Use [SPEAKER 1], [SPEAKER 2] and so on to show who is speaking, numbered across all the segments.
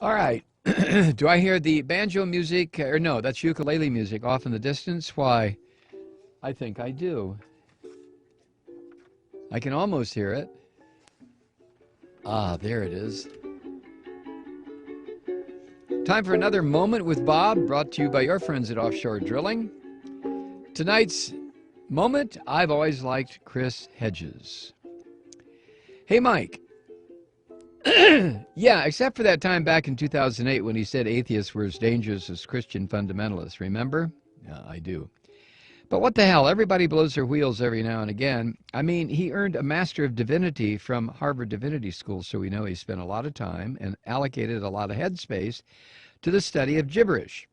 [SPEAKER 1] All right. Do I hear the banjo music? Or no, that's ukulele music off in the distance. Why? I think I do. I can almost hear it. Ah, there it is. Time for another Moment with Bob, brought to you by your friends at Offshore Drilling. Tonight's moment, I've always liked Chris Hedges. Hey, Mike. Yeah, except for that time back in 2008 when he said atheists were as dangerous as Christian fundamentalists. Remember? Yeah, I do. But what the hell? Everybody blows their wheels every now and again. I mean, he earned a Master of Divinity from Harvard Divinity School, so we know he spent a lot of time and allocated a lot of headspace to the study of gibberish.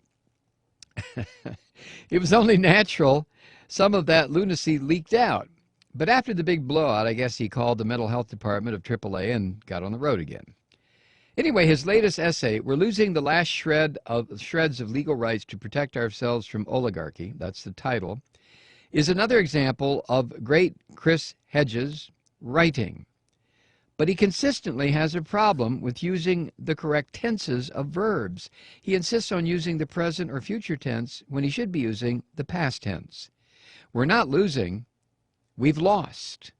[SPEAKER 1] It was only natural some of that lunacy leaked out. But after the big blowout, I guess he called the mental health department of AAA and got on the road again. Anyway, his latest essay, We're Losing the Last Shreds of Legal Rights to Protect Ourselves from Oligarchy, that's the title, is another example of great Chris Hedges' writing. But he consistently has a problem with using the correct tenses of verbs. He insists on using the present or future tense when he should be using the past tense. We're not losing, we've lost.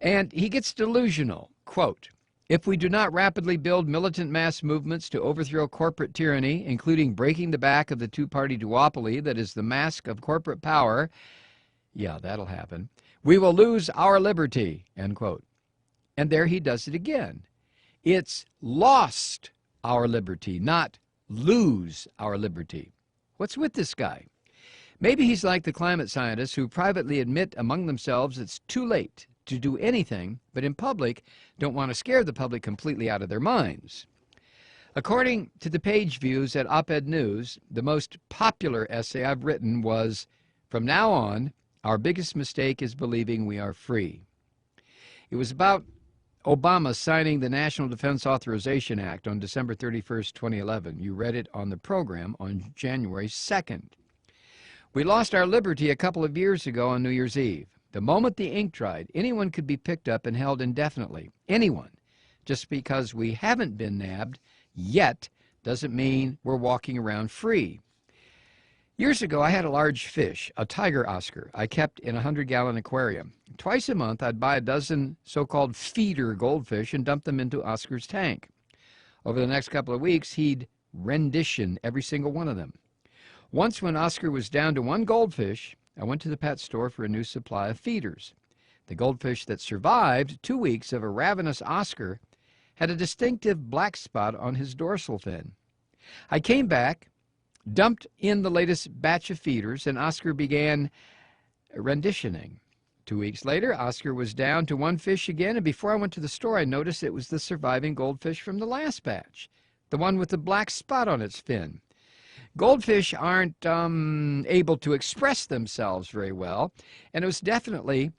[SPEAKER 1] And he gets delusional. Quote, if we do not rapidly build militant mass movements to overthrow corporate tyranny, including breaking the back of the two-party duopoly that is the mask of corporate power, yeah, that'll happen, we will lose our liberty, end quote. And there he does it again. It's lost our liberty, not lose our liberty. What's with this guy? Maybe he's like the climate scientists who privately admit among themselves it's too late to do anything, but in public don't want to scare the public completely out of their minds. According to the page views at Op-Ed News, the most popular essay I've written was, From Now On, Our Biggest Mistake is Believing We Are Free. It was about Obama signing the National Defense Authorization Act on December 31st, 2011. You read it on the program on January 2nd. We lost our liberty a couple of years ago on New Year's Eve. The moment the ink dried, anyone could be picked up and held indefinitely. Anyone. Just because we haven't been nabbed yet doesn't mean we're walking around free. Years ago, I had a large fish, a tiger Oscar, I kept in a 100-gallon aquarium. Twice a month, I'd buy a dozen so-called feeder goldfish and dump them into Oscar's tank. Over the next couple of weeks, he'd rendition every single one of them. Once when Oscar was down to one goldfish, I went to the pet store for a new supply of feeders. The goldfish that survived 2 weeks of a ravenous Oscar had a distinctive black spot on his dorsal fin. I came back, dumped in the latest batch of feeders, and Oscar began renditioning. 2 weeks later, Oscar was down to one fish again, and before I went to the store, I noticed it was the surviving goldfish from the last batch, the one with the black spot on its fin. Goldfish aren't able to express themselves very well, and it was definitely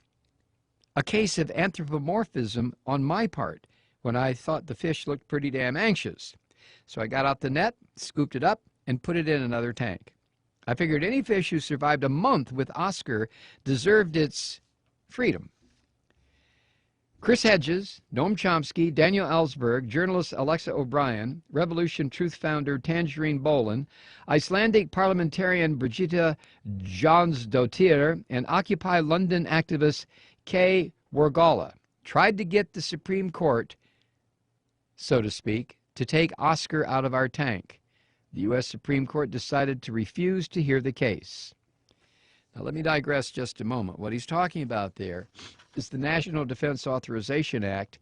[SPEAKER 1] a case of anthropomorphism on my part when I thought the fish looked pretty damn anxious. So I got out the net, scooped it up, and put it in another tank. I figured any fish who survived a month with Oscar deserved its freedom. Chris Hedges, Noam Chomsky, Daniel Ellsberg, journalist Alexa O'Brien, Revolution Truth founder Tangerine Bolin, Icelandic parliamentarian Brigitte Jonsdottir, and Occupy London activist Kay Wargala tried to get the Supreme Court, so to speak, to take Oscar out of our tank. The U.S. Supreme Court decided to refuse to hear the case. Now, let me digress just a moment. What he's talking about there is the National Defense Authorization Act.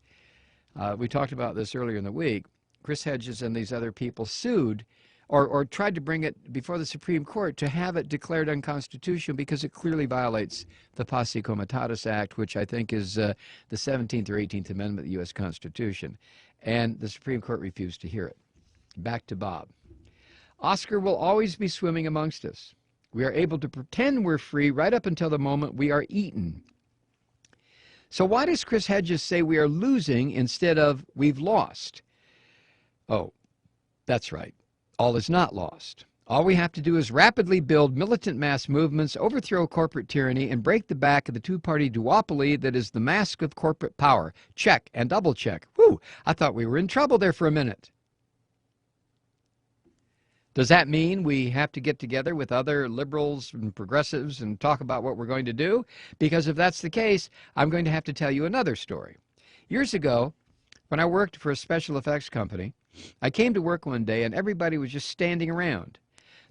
[SPEAKER 1] We talked about this earlier in the week. Chris Hedges and these other people sued or tried to bring it before the Supreme Court to have it declared unconstitutional because it clearly violates the Posse Comitatus Act, which I think is the 17th or 18th Amendment of the U.S. Constitution. And the Supreme Court refused to hear it. Back to Bob. Oscar will always be swimming amongst us. We are able to pretend we're free right up until the moment we are eaten. So why does Chris Hedges say we are losing instead of we've lost? Oh, that's right. All is not lost. All we have to do is rapidly build militant mass movements, overthrow corporate tyranny, and break the back of the two-party duopoly that is the mask of corporate power. Check and double check. Whew, I thought we were in trouble there for a minute. Does that mean we have to get together with other liberals and progressives and talk about what we're going to do? Because if that's the case, I'm going to have to tell you another story. Years ago, when I worked for a special effects company, I came to work one day and everybody was just standing around.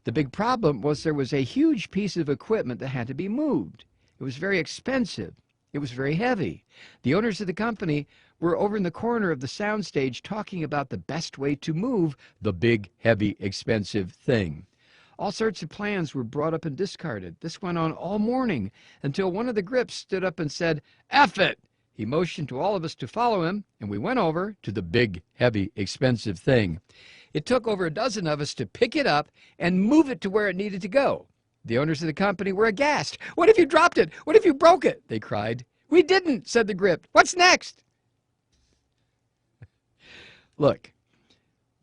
[SPEAKER 1] The big problem was there was a huge piece of equipment that had to be moved. It was very expensive. It was very heavy. The owners of the company were over in the corner of the soundstage talking about the best way to move the big, heavy, expensive thing. All sorts of plans were brought up and discarded. This went on all morning until one of the grips stood up and said, "F it!" He motioned to all of us to follow him, and we went over to the big, heavy, expensive thing. It took over a dozen of us to pick it up and move it to where it needed to go. The owners of the company were aghast. "What if you dropped it? What if you broke it?" they cried. "We didn't," said the grip. "What's next?" Look,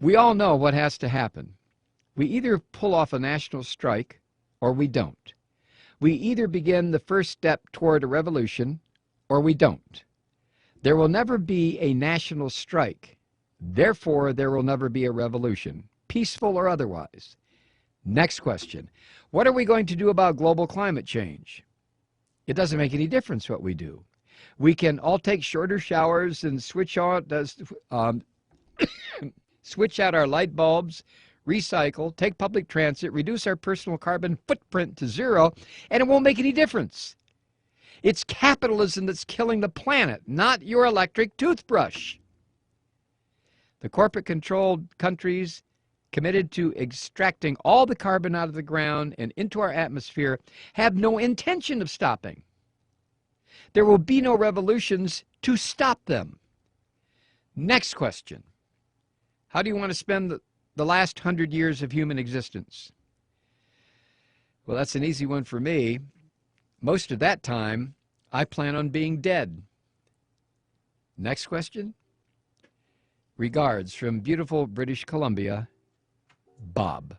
[SPEAKER 1] we all know what has to happen. We either pull off a national strike or we don't. We either begin the first step toward a revolution or we don't. There will never be a national strike. Therefore, there will never be a revolution, peaceful or otherwise. Next question. What are we going to do about global climate change? It doesn't make any difference what we do. We can all take shorter showers and switch out our light bulbs, recycle, take public transit, reduce our personal carbon footprint to zero, and it won't make any difference. It's capitalism that's killing the planet, not your electric toothbrush. The corporate-controlled countries committed to extracting all the carbon out of the ground and into our atmosphere have no intention of stopping. There will be no revolutions to stop them. Next question. How do you want to spend the last 100 years of human existence? Well, that's an easy one for me. Most of that time, I plan on being dead. Next question. Regards from beautiful British Columbia, Bob.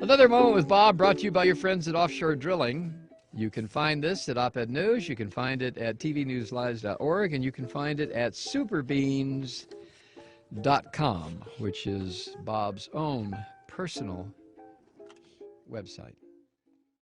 [SPEAKER 1] Another Moment with Bob brought to you by your friends at Offshore Drilling. You can find this at Op-Ed News, you can find it at tvnewslive.org, and you can find it at superbeans.com, which is Bob's own personal website.